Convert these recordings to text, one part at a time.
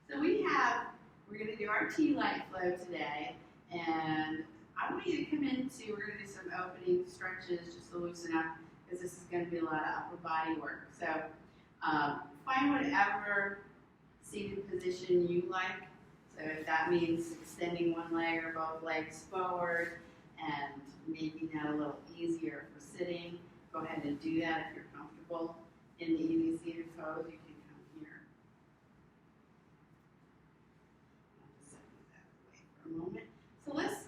So we're going to do our tea light flow today, and I want you to come into, we're going to do some opening stretches just to loosen up, because this is going to be a lot of upper body work. So find whatever seated position you like. So if that means extending one leg or both legs forward and making that a little easier for sitting, go ahead and do that if you're comfortable in the easy seated pose. You can come here. I'll just set that away for a moment. So let's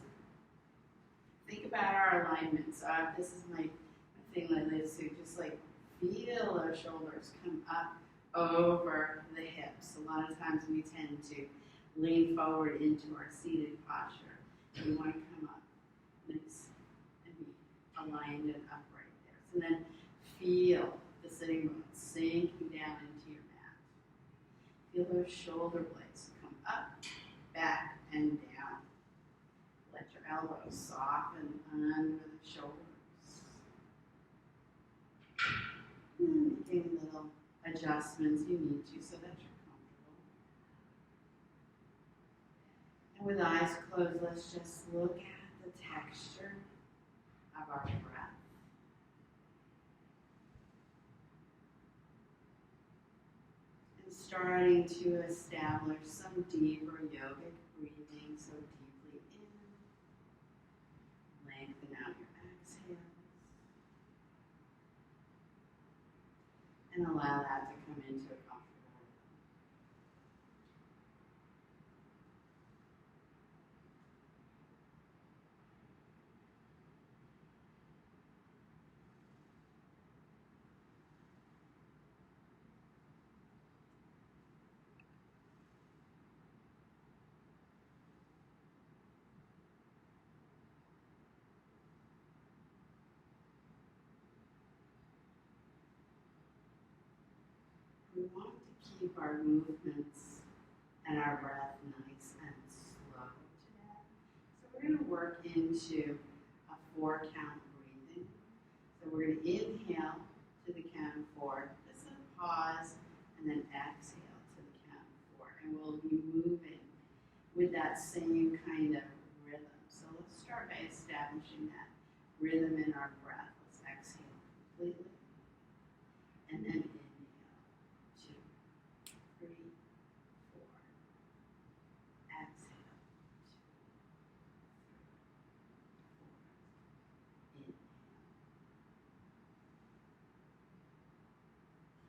think about our alignment. So this is my thing like this. So just like feel our shoulders come up over the hips. A lot of times we tend to lean forward into our seated posture. We want to come up nice and be aligned and upright there. So then feel the sitting bones sinking down into your mat. Feel those shoulder blades come up, back, and down. Let your elbows soften under the shoulders. And making little adjustments you need to so that you're comfortable. And with eyes closed, let's just look at the texture of our breath. And starting to establish some deeper yogic breathing, so deeply in. Lengthen out your exhales. And allow that to come into a comfortable rhythm. We want to keep our movements and our breath nice and slow today. So we're going to work into a 4-count breathing. So we're going to inhale to the count of 4, just a pause, and then exhale to the count of 4. And we'll be moving with that same kind of rhythm. So let's start by establishing that rhythm in our breath. Let's exhale completely. And then inhale. 2, 3, 4. Exhale. 2, 3, 4. Inhale.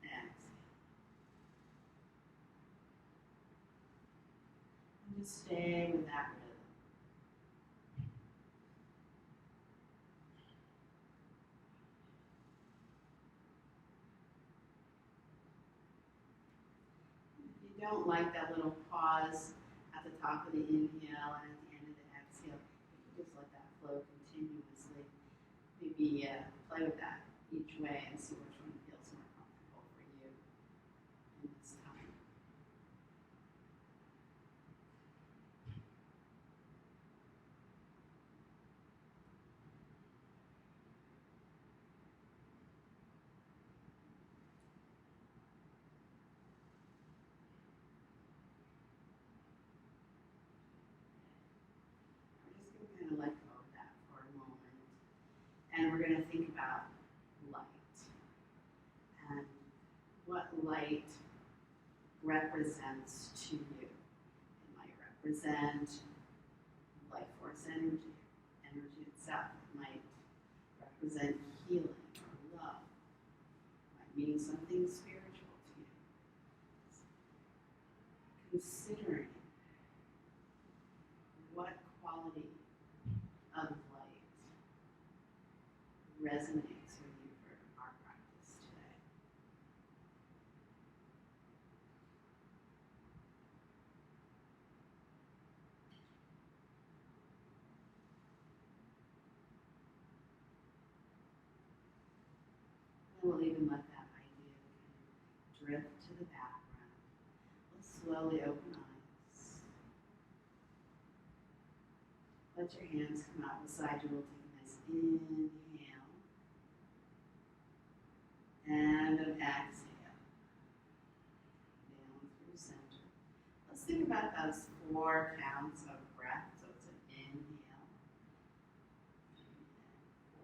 Exhale. And just stay with that rhythm. If you don't like that little pause at the top of the inhale and at the end of the exhale, you can just let that flow continuously. Maybe play with that each way and see which one feels more comfortable for you in this time. We're just going to let go of that for a moment. And we're going to think about light and what light represents to you. It might represent life force energy, energy itself. It might represent healing or love. It might mean something spiritual to you. Considering what quality of light resonates with you for our practice today. And we'll even let that idea kind of drift to the background. Let's slowly open eyes. Let your hands come out beside you. We'll take a nice inhale and an exhale. Down through center. Let's think about those 4 counts of breath. So it's an inhale,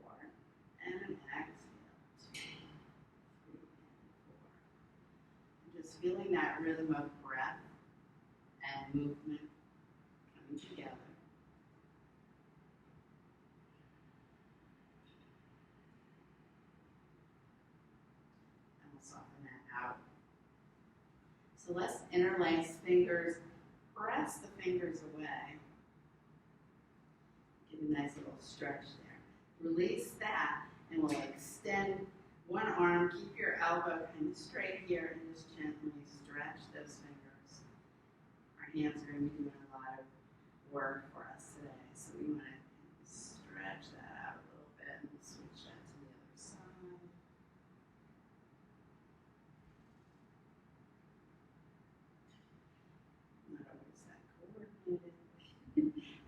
4, and an exhale, 2, 3, and 4. And just feeling that rhythm of breath and movement coming together. And we'll soften that out. So let's interlace fingers, press the fingers away. Get a nice little stretch there. Release that and we'll extend one arm, keep your elbow kind of straight here and just gently stretch those fingers. Our hands are going to be doing a lot of work for us today, so we want to stretch that out a little bit and we'll switch that to the other side. Not always that coordinated.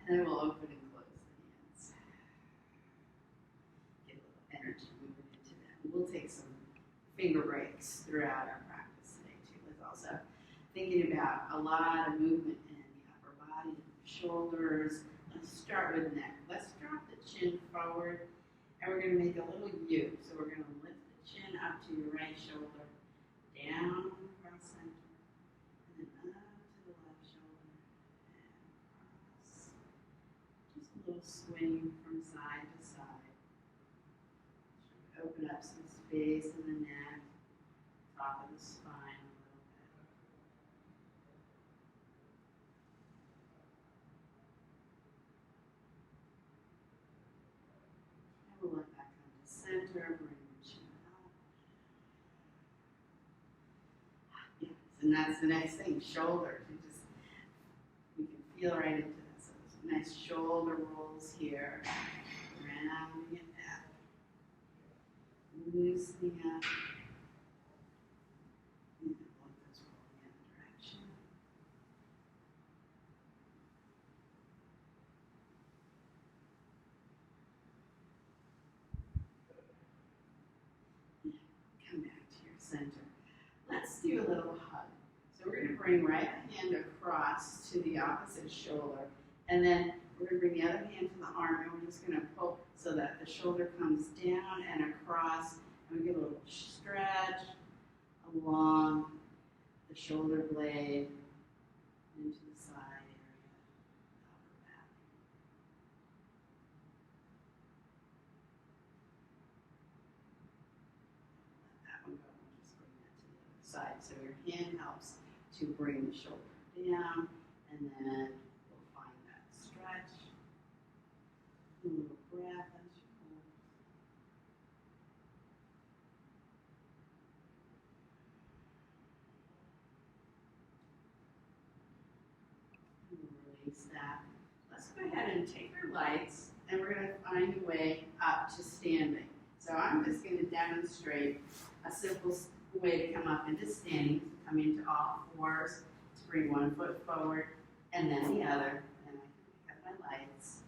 And then we'll open and close the hands. Get a little energy moving into that. We'll take some finger breaks throughout our practice today too. Let's also thinking about a lot of movement in the upper body, shoulders. Let's start with neck. Let's drop the chin forward and we're going to make a little U. So we're going to lift the chin up to your right shoulder, down across center, and then up to the left shoulder, and across. Just a little swing from side to side. Open up some space in the neck, top of the spine a little bit. And we'll let that come to center, bring the chin up. Yes, and that's the next thing, shoulders. We can feel right into this. So some nice shoulder rolls here, rounding it out. Loosening up. And both those rolling in the direction. Come back to your center. Let's do a little hug. So we're going to bring right hand across to the opposite shoulder. And then we're going to bring the other hand to the arm and we're just going to pull so that the shoulder comes down and across. And we get a little stretch along the shoulder blade into the side area, upper back. Let that one go and just bring that to the other side. So your hand helps to bring the shoulder down and then we'll find that stretch. A little breath as you pull. And we'll release that. Let's go ahead and take our lights and we're going to find a way up to standing. So I'm just going to demonstrate a simple way to come up into standing. Come into all fours, to bring one foot forward and then the other. And I can pick up my lights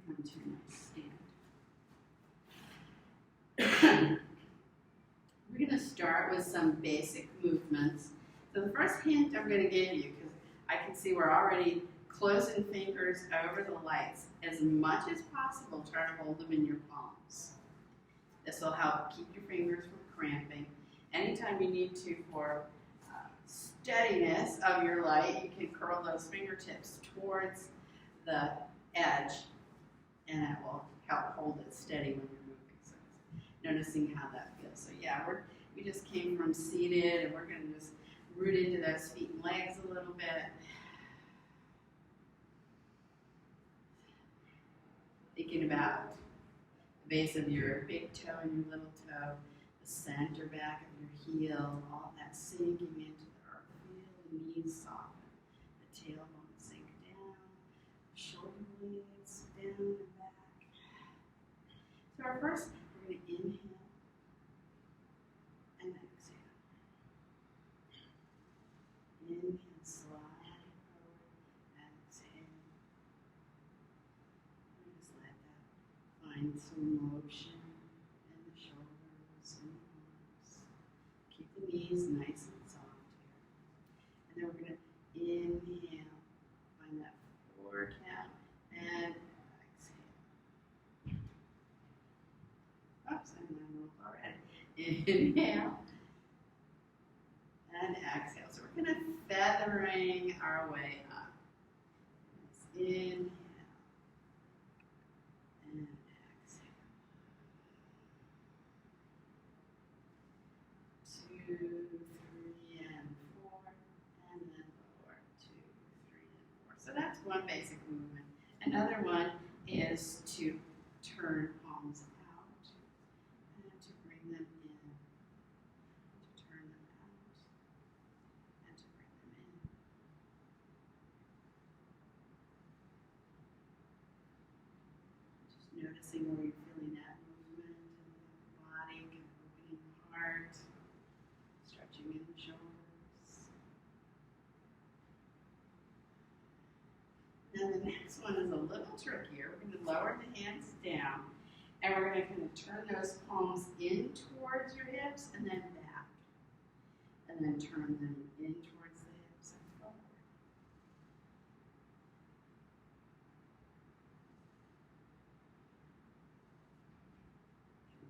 and come to a nice stand. We're going to start with some basic movements. So the first hint I'm going to give you, because I can see we're already closing fingers over the lights, as much as possible, try to hold them in your palms. This will help keep your fingers from cramping. Anytime you need to for steadiness of your light, you can curl those fingertips towards the edge and that will help hold it steady when you're moving. So noticing how that feels. So yeah, we just came from seated and we're going to just root into those feet and legs a little bit. Thinking about the base of your big toe and your little toe, the center back of your heel, all that sinking into the earth. Feel the knees soften, the tailbone sink down, the shoulder blades down and back. So our first, we're going to inhale and exhale. Inhale, slide forward, exhale. And just let that find some motion in the shoulders and the arms. Keep the knees nice and soft here. And then we're going to Inhale. Find that 4 count. And exhale. Oops, I'm on roll already. Inhale. And exhale. So we're going to feathering our way up. Inhale. And exhale. 2, 3, and 4. And then lower. 2, 3, and 4. So that's one basic movement. Another one is to turn palms out and to bring them in. To turn them out and to bring them in. Just noticing where you're feeling that movement in the body, kind of opening the heart, stretching in the shoulders. Now the next one is a little trickier. We're going to lower the hands down, and we're going to kind of turn those palms in towards your hips and then back. And then turn them in towards the hips and forward.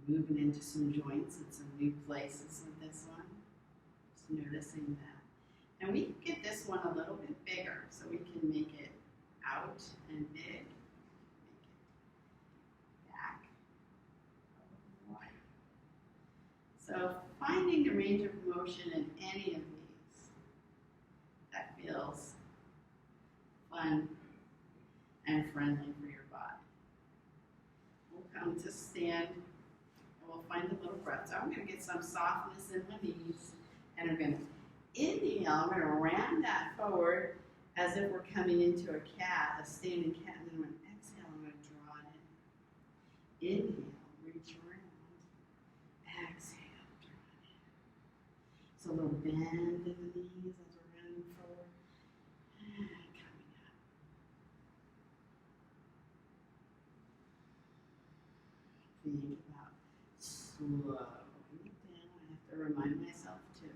Moving into some joints and some new places with this one. Just noticing that. And we can get this one a little bit bigger, so we can make it out and big. Make it back. So finding the range of motion in any of these that feels fun and friendly for your body. We'll come to stand and we'll find a little breath. So I'm going to get some softness in my knees, and I'm going to inhale. I'm going to round that forward as if we're coming into a cat, a standing cat, and then when I exhale, I'm going to draw it in. Inhale, reach around. Exhale, draw it in. So a little bend in the knees as we're rounding forward. And coming up. Think about slowing it down. I have to remind myself too.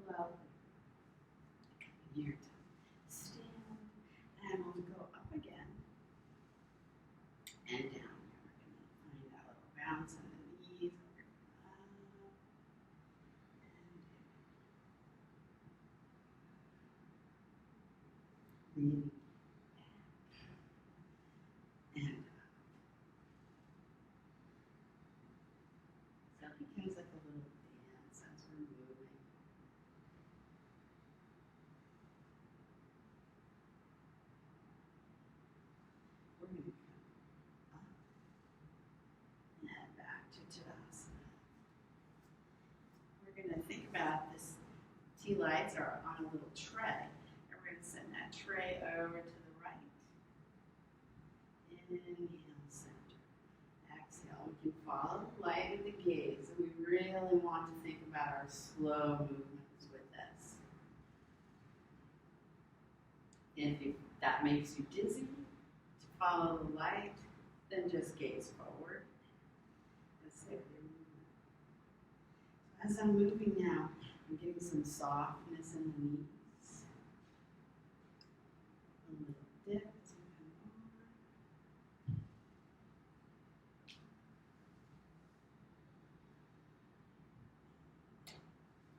Well, here to stand, and we'll go up again and down. We're going to find that little bounce in the knees. Up and down. Leaning back and up. So it becomes like a little dance as we're moving. We're going to come up and back to Tadasana. We're going to think about this. Tea lights are on a little tray, and we're going to send that tray over to the right. Inhale, center. Exhale. We can follow the light with the gaze, and we really want to think about our slow movements with this. And if that makes you dizzy, to follow the light, then just gaze forward. As I'm moving now, I'm getting some softness in the knees. A little dip as we come over.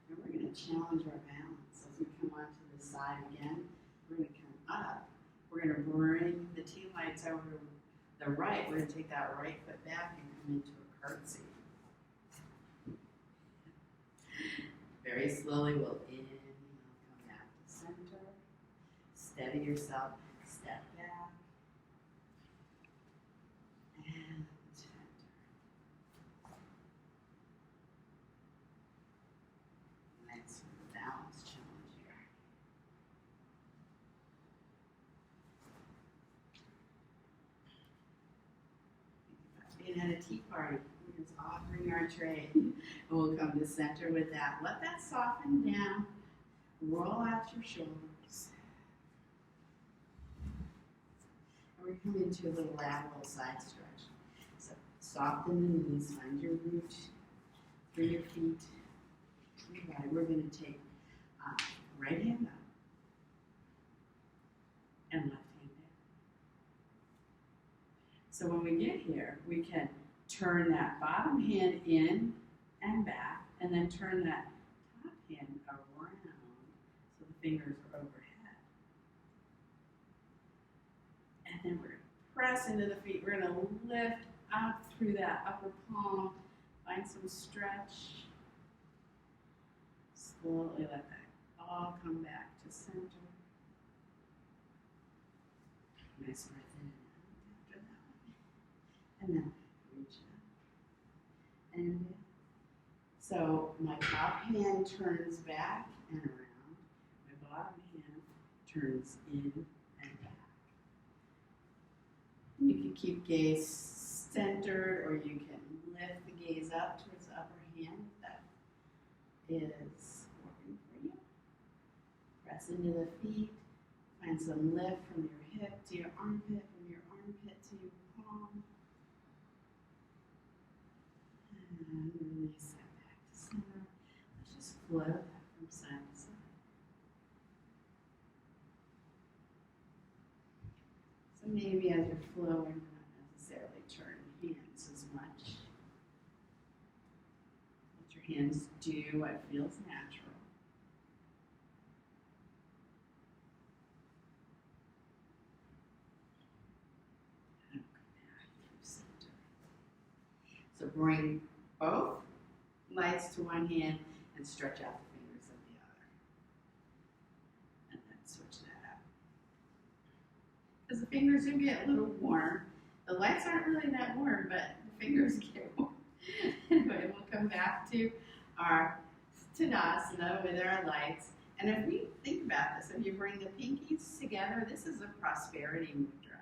And we're going to challenge our balance as we come onto the side again. We're going to come up. We're going to bring the tea lights over to the right. We're going to take that right foot back and come into a curtsy. Very slowly, we'll inhale, come back to center. Steady yourself, step back. And center. Next, balance challenge here. Being at a tea party. Is offering our tray, and we'll come to center with that. Let that soften down. Roll out your shoulders. And we're coming into a little lateral side stretch. So Soften the knees, find your root for your feet. Okay, we're going to take right hand up and left hand down. So when we get here, we can turn that bottom hand in and back, and then turn that top hand around so the fingers are overhead. And then we're going to press into the feet. We're going to lift up through that upper palm. Find some stretch. Slowly let that all come back to center. Nice breath in and out after that one. And then reach up and in. So my top hand turns back and around. My bottom hand turns in and back. You can keep gaze centered, or you can lift the gaze up towards the upper hand if that is working for you. Press into the feet. Find some lift from your hip to your armpit, from your armpit to your palm. And release that back to center. Let's just flow that from side to side. So maybe as you're flowing, not necessarily turn hands as much. Let your hands do what feels natural. And come back through center. So bring both legs to one hand and stretch out the fingers of the other. And then switch that out. Because the fingers do get a little warm. The legs aren't really that warm, but the fingers get warm. Anyway, we'll come back to our Tadasana with our legs. And if we think about this, if you bring the pinkies together, this is a prosperity mudra.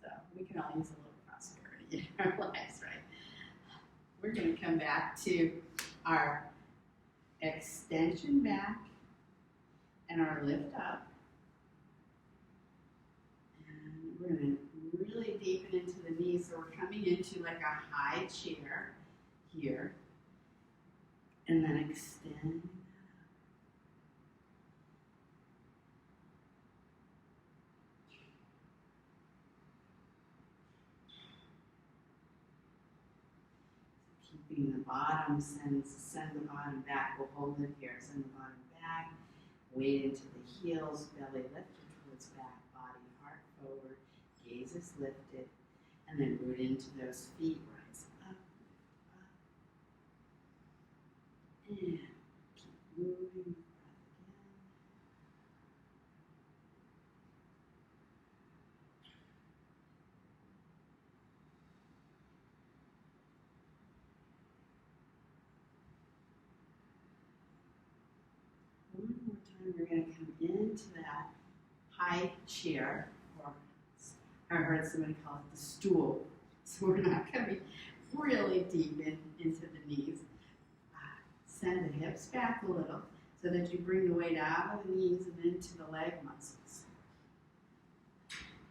So we can all use a little prosperity in our lives, right? We're going to come back to our extension back and our lift up. And we're going to really deepen into the knees. So we're coming into like a high chair here. And then extend. Keeping the bottom, send the bottom back. We'll hold it here. Send the bottom back. Weight into the heels. Belly lifted towards back. Body, heart forward. Gaze is lifted. And then root into those feet. Rise up. And keep moving. One more time, we're going to come into that high chair, or I heard somebody call it the stool. So we're not going to be really deep into the knees. Send the hips back a little so that you bring the weight out of the knees and into the leg muscles.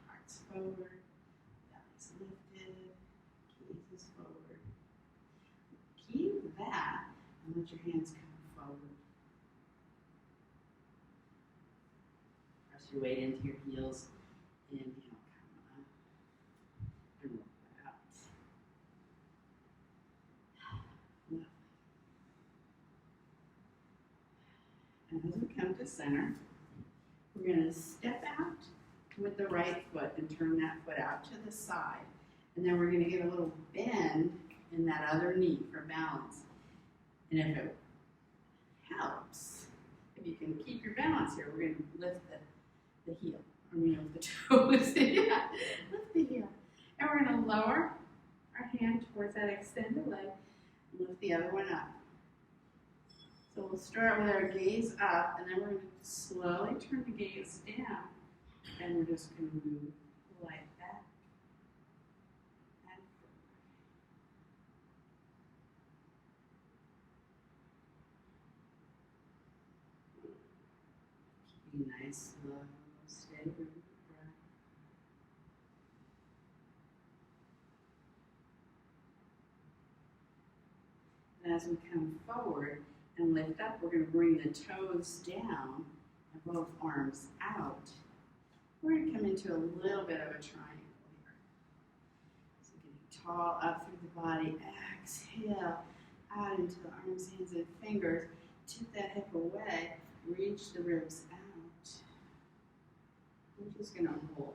Heart's forward, belly's lifted, gaze is forward. Keep that and let your hands come forward. Press your weight into your heels. Inhale, come up and roll that out. Lovely. And as we come to center, we're going to step out with the right foot and turn that foot out to the side. And then we're going to get a little bend in that other knee for balance. And if it helps, if you can keep your balance here, we're going to lift the heel. I mean, lift the toes. Yeah, lift the heel. And we're going to lower our hand towards that extended leg and lift the other one up. So we'll start with our gaze up, and then we're going to slowly turn the gaze down, and we're just going to move like that and forward. Keep a nice, slow, steady breath. And as we come forward and lift up, we're going to bring the toes down and both arms out. We're going to come into a little bit of a triangle here. So getting tall up through the body. Exhale out into the arms, hands, and fingers. Tip that hip away. Reach the ribs out. We're just going to hold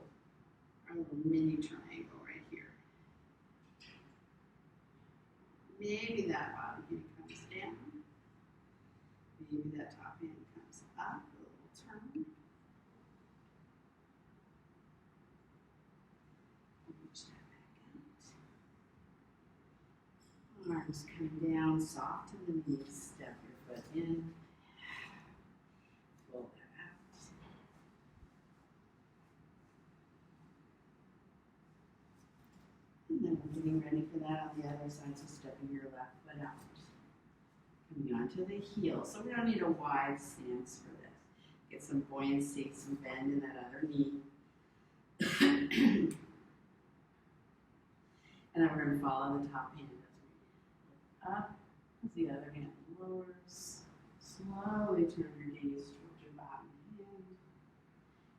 our little mini triangle right here. Maybe that bottom hand comes down. Maybe that top hand comes up. A little turn. Reach that back out. Arms come down, soften the knees. Step your foot in. Pull that out. And then we're getting ready for that on the other side, so stepping your left foot out. Coming onto the heel. So we don't need a wide stance for this. Get some buoyancy, some bend in that other knee. And then we're going to follow the top hand as we lift up, as the other hand lowers. Slowly turn your gaze towards your bottom hand.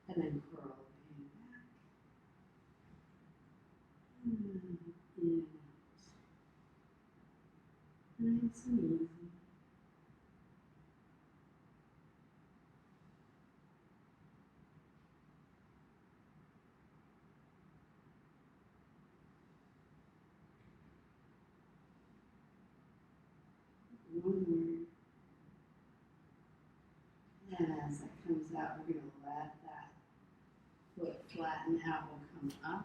And then curl the hand back. In and out. Nice and easy. One more. And as that comes out, we're going to let that foot flatten out. We'll come up.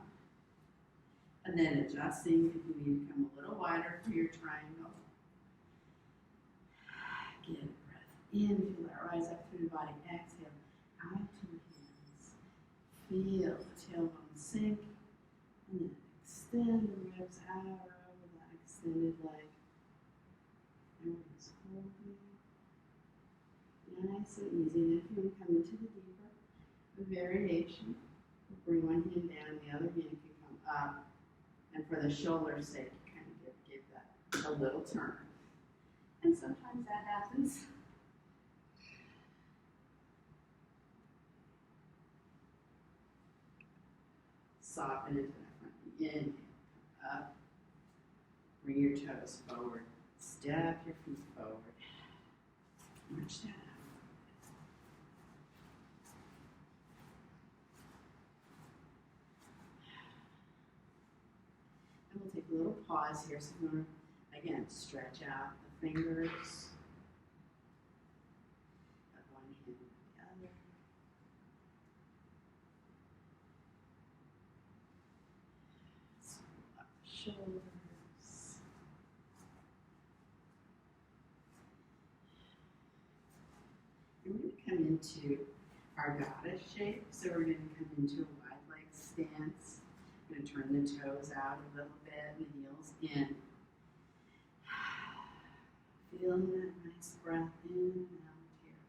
And then adjusting if you need to come a little wider for your triangle. Get a breath in. Feel that rise up through the body. Exhale out to the hands. Feel the tailbone sink. And then extend the ribs out over that extended leg. And we're just holding. Nice and easy. And if you want to come into the deeper variation, we'll bring one hand down and the other hand can come up. And for the shoulder's sake, kind of give that a little turn. And sometimes that happens. Soften into that front knee. Inhale, up. Bring your toes forward. Step your feet forward. March that out. And we'll take a little pause here. So we're going to, again, stretch out the fingers. Have one hand with the other. Scroll up the shoulders. And we're going to come into our goddess shape. So we're going to come into a wide leg stance. We're going to turn the toes out a little bit and the heels in. Feeling that nice breath in and out here.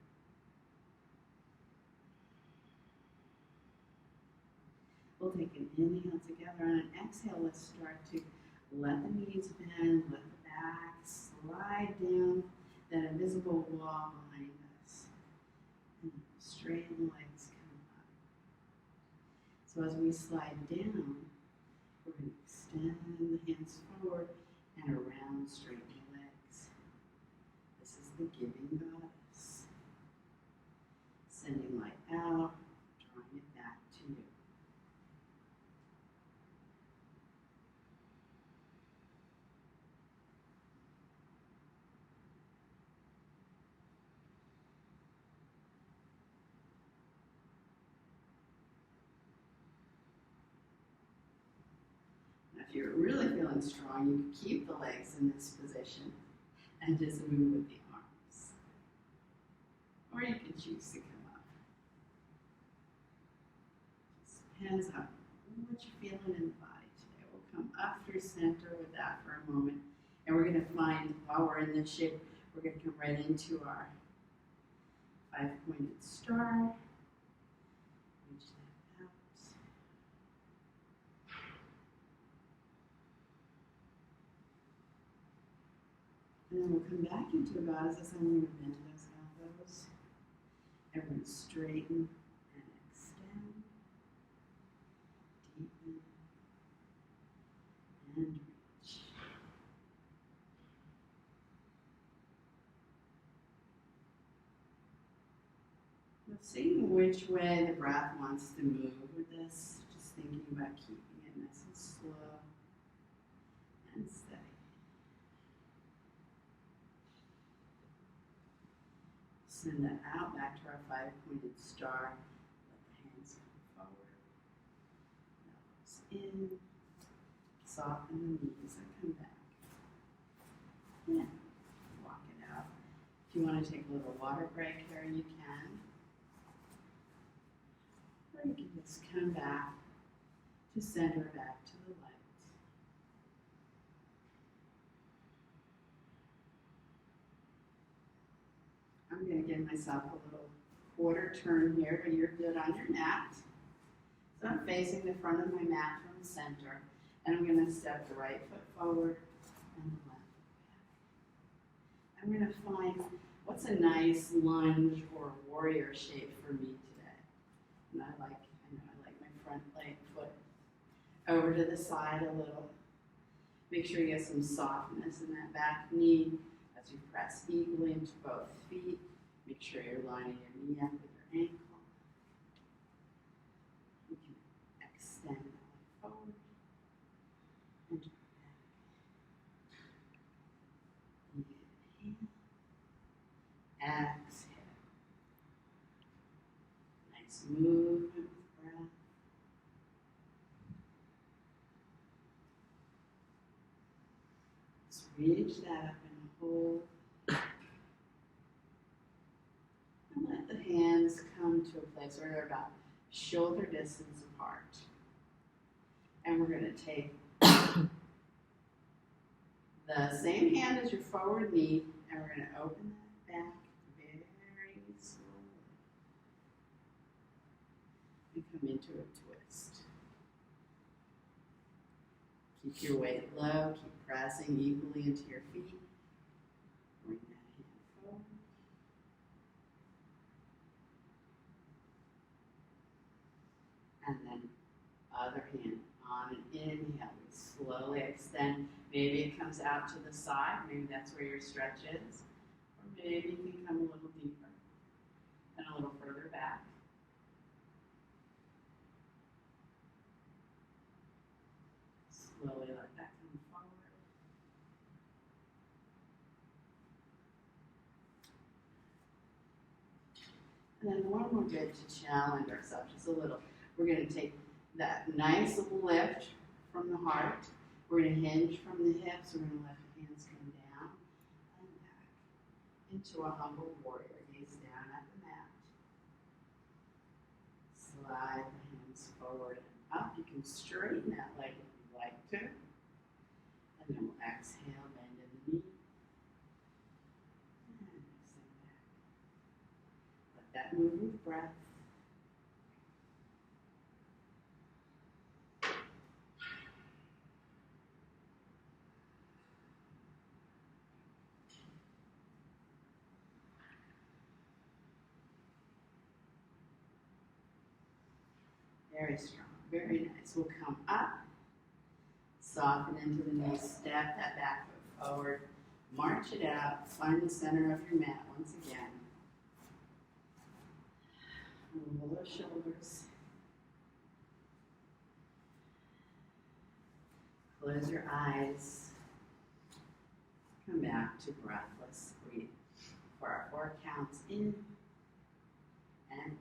We'll take an inhale together and an exhale. Let's start to let the knees bend, let the back slide down that invisible wall behind us. And straighten the legs come up. So as we slide down, we're going to extend the hands forward and around, straighten the legs. This is the giving goddess. Sending light out, drawing it back to you. If you're really feeling strong, you can keep the legs in this position and just move with the arms. Or you can choose to come up. Just depends on what you're feeling in the body today. We'll come up through center with that for a moment. And we're going to find, while we're in this shape, we're going to come right into our 5-pointed star. Reach that out. And then we'll come back into a goddess. I'm going to bend those elbows. And we're going to straighten and extend, deepen, and reach. Now, seeing which way the breath wants to move with this, just thinking about keeping it nice and slow and steady. Send that out back to our 5-pointed star. Let the hands come forward. Elbows in. Soften the knees and come back. Yeah. Walk it out. If you want to take a little water break here, you can. Or you can just come back to center, back to the light. I'm going to give myself a little quarter turn here, but you're good on your mat. So I'm facing the front of my mat from the center, and I'm going to step the right foot forward and the left foot back. I'm going to find what's a nice lunge or warrior shape for me today. And I like my front leg foot over to the side a little. Make sure you get some softness in that back knee as you press equally into both feet. Make sure you're lining your knee up with your ankle. You can extend the leg forward and back. Inhale. Exhale. Nice movement with breath. Just reach that up and hold. And let the hands come to a place where they're about shoulder distance apart. And we're going to take the same hand as your forward knee, and we're going to open that back very slowly. And come into a twist. Keep your weight low, keep pressing equally into your feet. Bring that hand forward. And then other hand on an inhale. We slowly extend. Maybe it comes out to the side. Maybe that's where your stretch is. Or maybe you can come a little deeper and a little further back. Slowly let that come forward. And then when we're good to challenge ourselves just a little, we're going to take that nice little lift from the heart. We're going to hinge from the hips. We're going to let the hands come down and back into a humble warrior. Gaze down at the mat. Slide the hands forward and up. You can straighten that leg if you'd like to. And then we'll exhale, bend in the knee. And extend back. Let that move with breath. Very strong, very nice. We'll come up, soften into the knees, step that back foot forward, march it out, find the center of your mat once again. Roll those shoulders. Close your eyes. Come back to breathless breathing for our 4 counts in and out.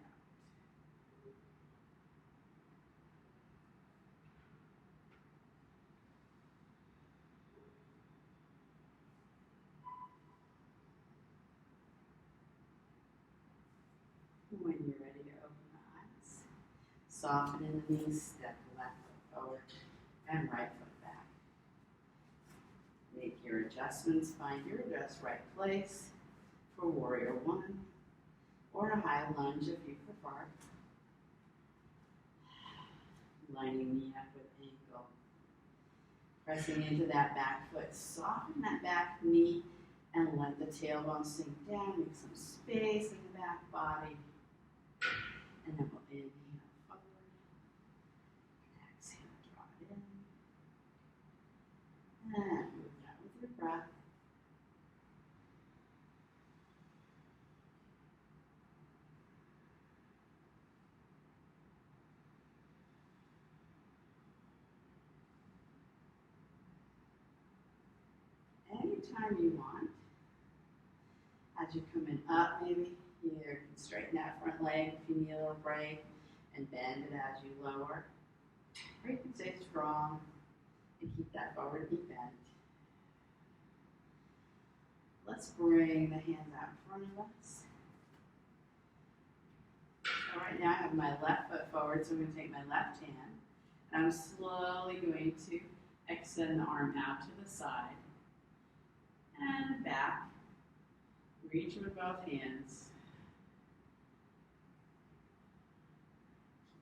When you're ready to open the eyes, soften in the knees, step the left foot forward and right foot back. Make your adjustments, find your just right place for warrior 1 or a high lunge if you prefer. Lining knee up with ankle. Pressing into that back foot, soften that back knee And let the tailbone sink down, make some space in the back body. And then we'll inhale forward. Exhale, draw it in. And move that with your breath. Anytime you want, as you're coming up, maybe you can straighten that front leg if you need a little break and bend it as you lower. Or you can stay strong and keep that forward knee bent. Let's bring the hands out in front of us. So right now I have my left foot forward, so I'm going to take my left hand and I'm slowly going to extend the arm out to the side and back. Reach with both hands.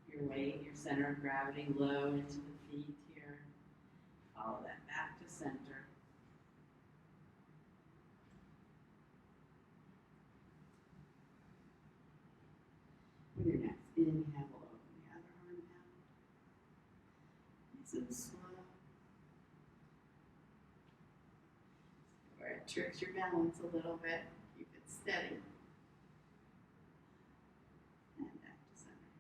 Keep your weight, your center of gravity low into the feet here. Follow that back to center. With your next inhale, we'll open the other arm out. Nice and slow. Where it tricks your balance a little bit. Keep it steady. And back to center.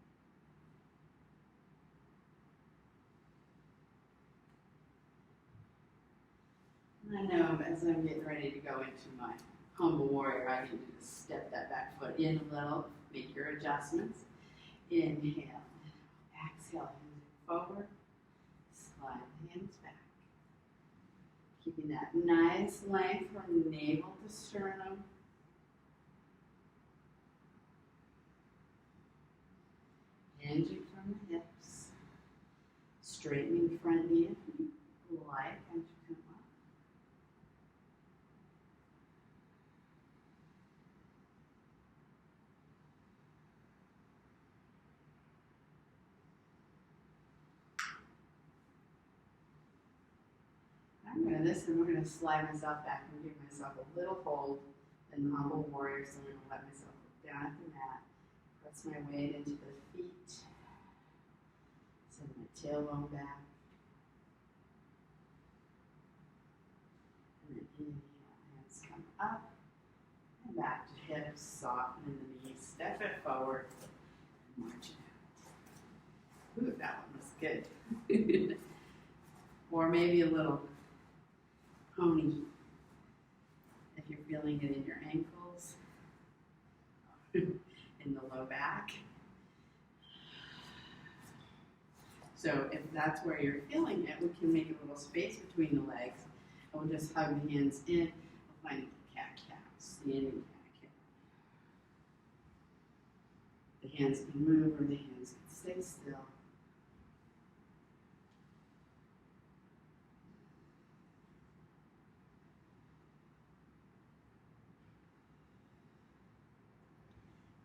And I know as I'm getting ready to go into my humble warrior, I need to just step that back foot in a little, make your adjustments. Inhale. Exhale, hands forward. Slide the hands back. Keeping that nice length from navel to sternum. Hinging from the hips. Straightening front knee if you like as you come up. I'm going to slide myself back and give myself a little hold in the humble warrior. So I'm going to let myself look down at the mat, press my weight into the feet, send my tailbone back, and then inhale, hands come up and back to hips, soften the knees, step it forward, and march it out. Ooh, that one was good. Or maybe a little pony, if you're feeling it in your ankles, in the low back. So if that's where you're feeling it, we can make a little space between the legs, and we'll just hug the hands in. We'll find the cat-cow, standing cat-cow. The hands can move or the hands can stay still.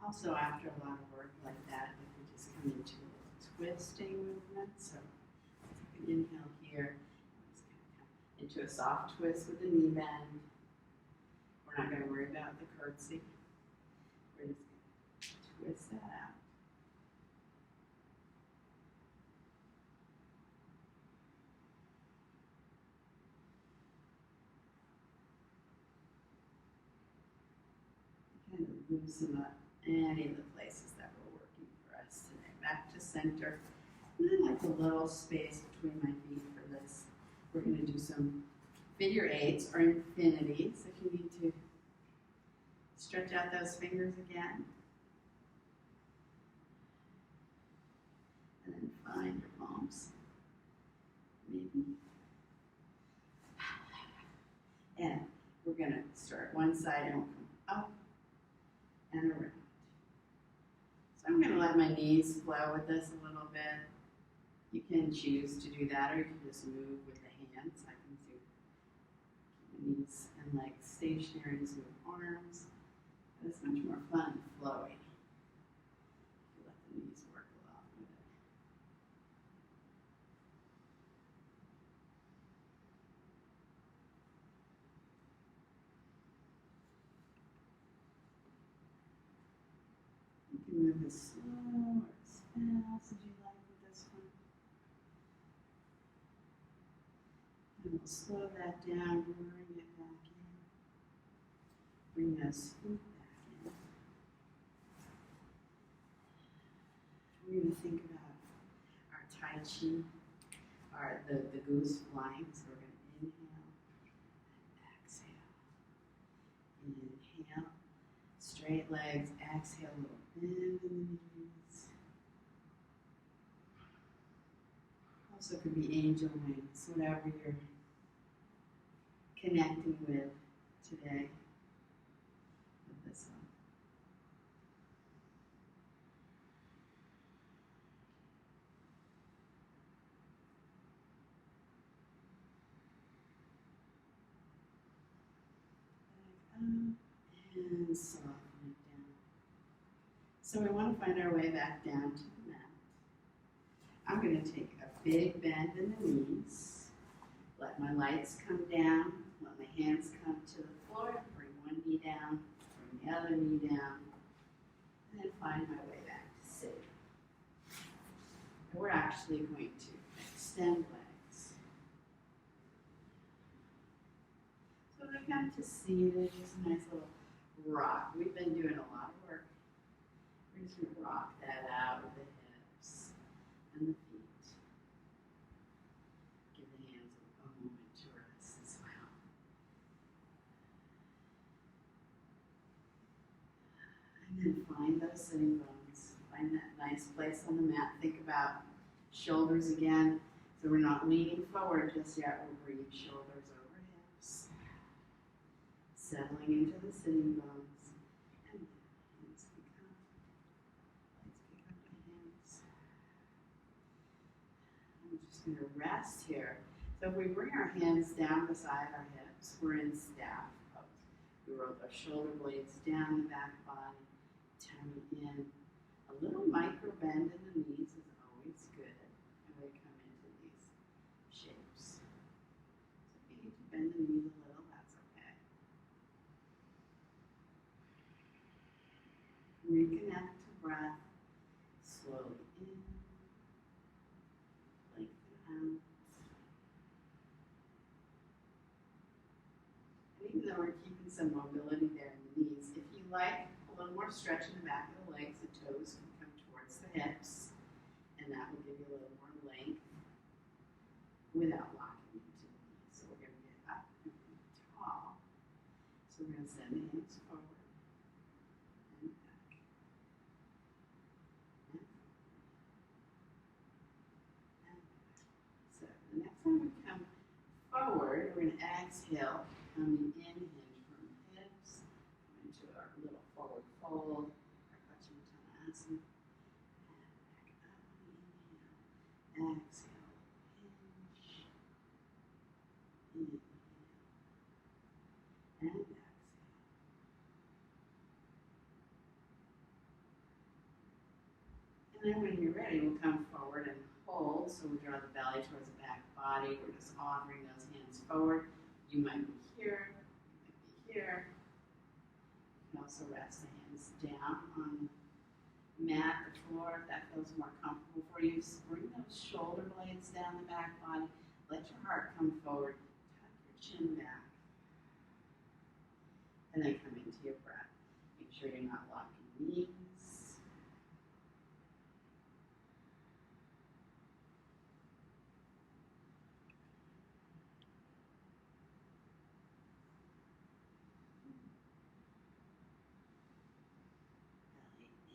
Also, after a lot of work like that, you can just come into a little twisting movement. So take an inhale here. Just kind of come into a soft twist with the knee bend. We're not going to worry about the curtsy. We're just going to twist that out. Kind of loosen up any of the places that were working for us today. Back to center. And then like a little space between my feet for this. We're going to do some figure eights or infinities. If you need to stretch out those fingers again. And then find your palms. Maybe. And we're going to start one side and we'll come up and around. So I'm going to let my knees flow with this a little bit. You can choose to do that, or you can just move with the hands. I can do knees and legs stationary, just move arms. But it's much more fun and flowy. You let the knees work along with it. move as slow or as fast as you like with this one. And we'll slow that down, bring it back in. Bring those feet back in. We're going to think about our Tai Chi, the goose flying. So we're going to inhale and exhale. Inhale, straight legs, exhale, a little bend in the knees. Also could be angel wings, whatever you're connecting with today with this one. And soften it down. So we want to find our way back down to the mat. I'm going to take a big bend in the knees. Let my lights come down. Let my hands come to the floor. Bring one knee down. Bring the other knee down. And then find my way back to sitting. And we're actually going to extend legs. So we come to seated, just a nice little rock. We've been doing a lot of work. We're just going to rock that out with the hips and the feet. Give the hands a moment to rest as well. And then find those sitting bones. Find that nice place on the mat. Think about shoulders again. So we're not leaning forward just yet. We'll bring shoulders over hips. Settling into the sitting bones. And hands pick up. Let's pick up the hands. I'm just going to rest here. So if we bring our hands down beside our hips, we're in staff pose. We roll our shoulder blades down the back body, tummy in. A little micro bend in the knees is always good. And we come into these shapes. So if you need to bend the knees a little, that's okay. Reconnect to breath. Slowly in. Lengthen out. And even though we're keeping some mobility there in the knees, if you like a little more stretch in the back of the legs, the toes can come towards the hips, and that will give you a little more length without locking into the knees. So we're going to get up and tall. So we're going to send the hands forward and back. And back. So the next time we come forward, we're going to exhale, coming in, hinge from the hips, into our little forward fold, our Pachintanasana, and back up, inhale, exhale, hinge, inhale, and exhale. And then when you're ready, we'll come forward and hold, so we draw the belly towards the back body. We're just offering those hands forward. You might be here, you might be here. You can also rest the hands down on the mat, the floor, if that feels more comfortable for you. So bring those shoulder blades down the back body. Let your heart come forward. Tuck your chin back. And then come into your breath. Make sure you're not locking knees.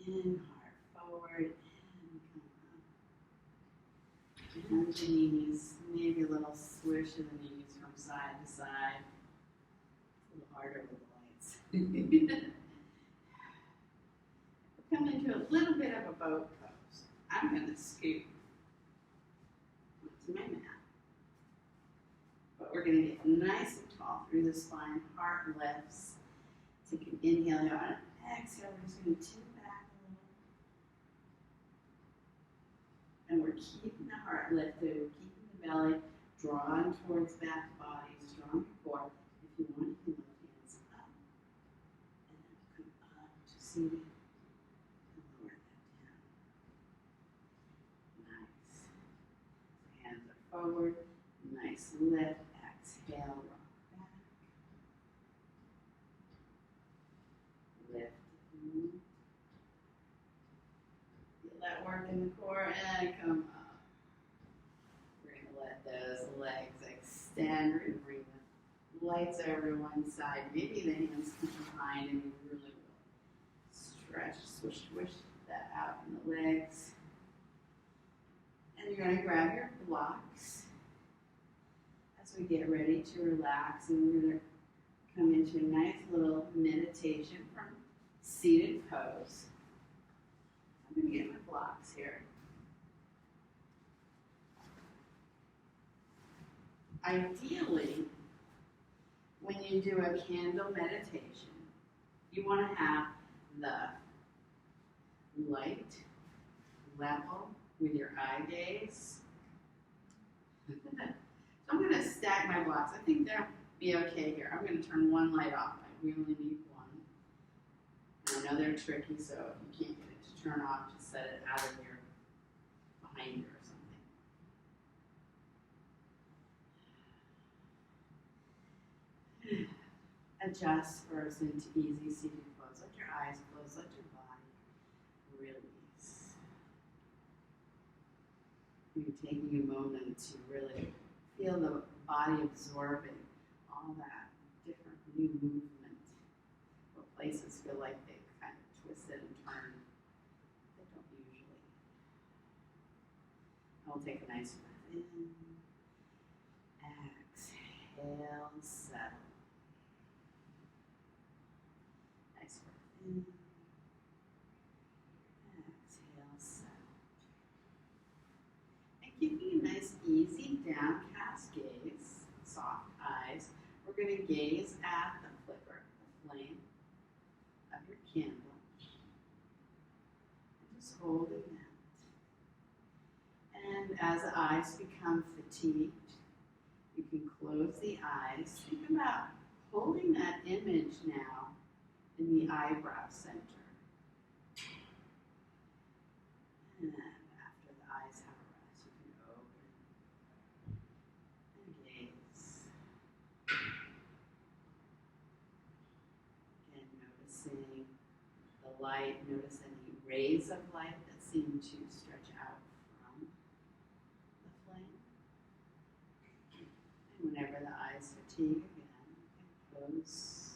In, heart forward, and come up. Bend the knees, maybe a little swish of the knees from side to side. It's a little harder with the lights. We'll come into a little bit of a boat pose. I'm going to scoot onto my mat. But we're going to get nice and tall through the spine, heart lifts. Take an inhale out, exhale, we're just going to tip back a little. And we're keeping the heart lifted, we're keeping the belly drawn towards back body, strong core. If you want, you can lift hands up and then come up to seated and lower core and come up. We're going to let those legs extend. We're going to bring the lights over one side. Maybe the hands come behind and you really will stretch, swish that out in the legs. And you're going to grab your blocks as we get ready to relax. And we're going to come into a nice little meditation from seated pose. I'm going to get my blocks here. Ideally, when you do a candle meditation, you want to have the light level with your eye gaze. So I'm going to stack my blocks. I think they'll be okay here. I'm going to turn one light off. We only need one. I know they're tricky, so if you can't get it to turn off, just set it out of your behind you or something. Adjust first into easy seated pose. Let your eyes close. Let your body release. You're taking a moment to really feel the body absorbing all that different new movement. What places feel like they've kind of twisted and turned. They don't usually. I'll take a nice breath in. Exhale, settle. Nice breath in. Exhale, settle. And keeping a nice, easy, downcast gaze, soft eyes, we're going to gaze at the flicker, the flame of your candle. And just holding that. And as the eyes become fatigued, you can close the eyes. Think about holding that image now in the eyebrow center. And after the eyes have a rest, you can open and gaze. Again, noticing the light. Notice any rays of light that seem to stretch out from the flame. And whenever the eyes fatigue again, you can close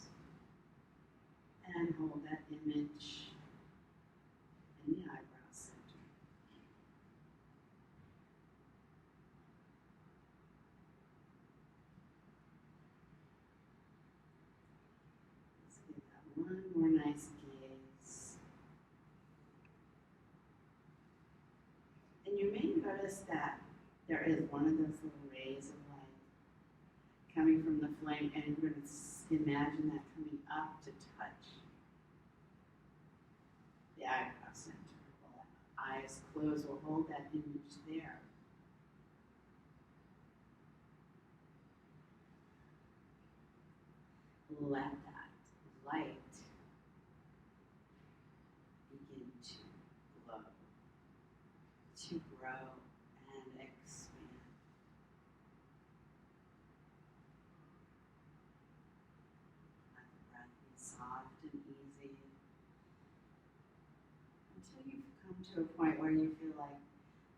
and hold that image in the eyebrow center. Let's give that one more nice gaze. And you may notice that there is one of those little rays of light coming from the flame, and you're going to imagine that coming up to touch the eyebrow center. While eyes closed, we'll hold that image there. Let that light begin to glow, to grow and expand. Let the breath be soft and easy until you've come to a point where you feel like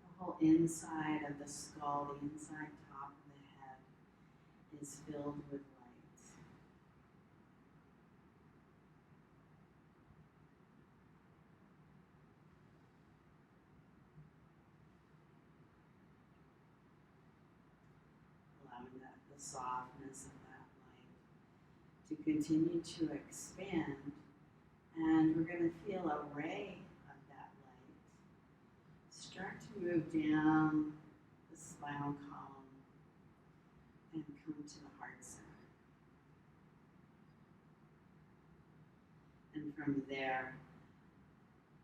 the whole inside of the skull, the inside top of the head, is filled with light. Allowing the softness of that light to continue to expand, and we're going to feel a ray of that light start to move down the spinal column and come to the heart center. And from there,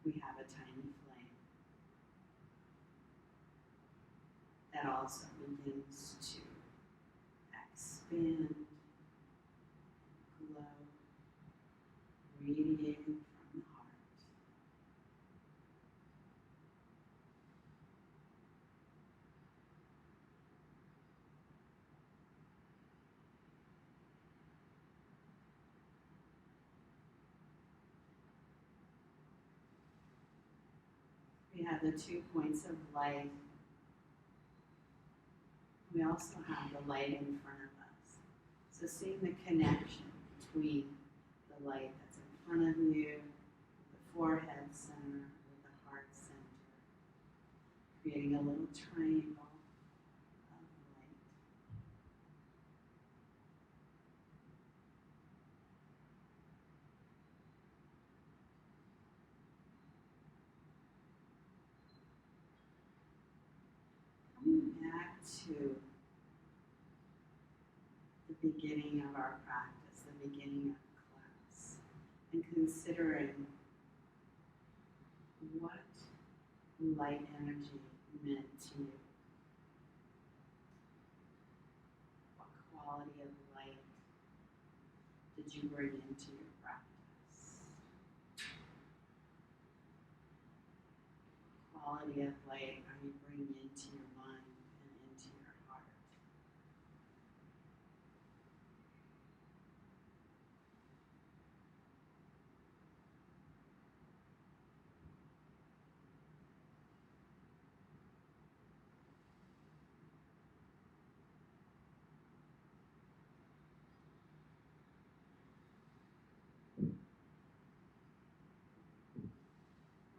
we have a tiny flame that also begins to expand, glow, radiating from the heart. We have the 2 points of light. We also have the light in front of us. So seeing the connection between the light that's in front of you, the forehead center, with the heart center, creating a little triangle of light. Coming back to the beginning of our practice, the beginning of class, and considering what light energy meant to you. What quality of light did you bring into your practice? What quality of light are you bringing into your mind and into your heart?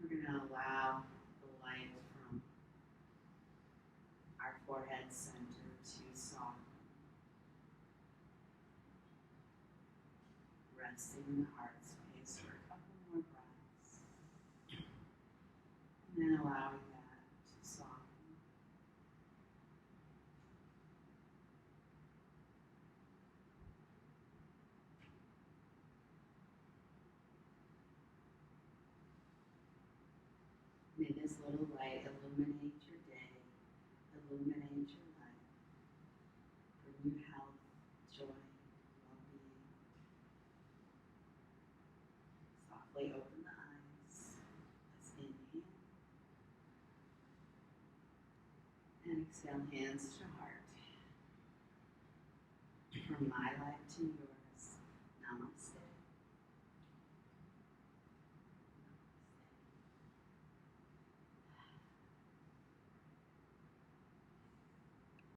We're going to allow the light from our forehead center to soften, resting in the heart space for a couple more breaths, and then allowing that to soften. May this little light illuminate your day, illuminate your life, bring you health, joy, well-being. Softly open the eyes. Let's inhale. And exhale, hands to heart. From my life to yours.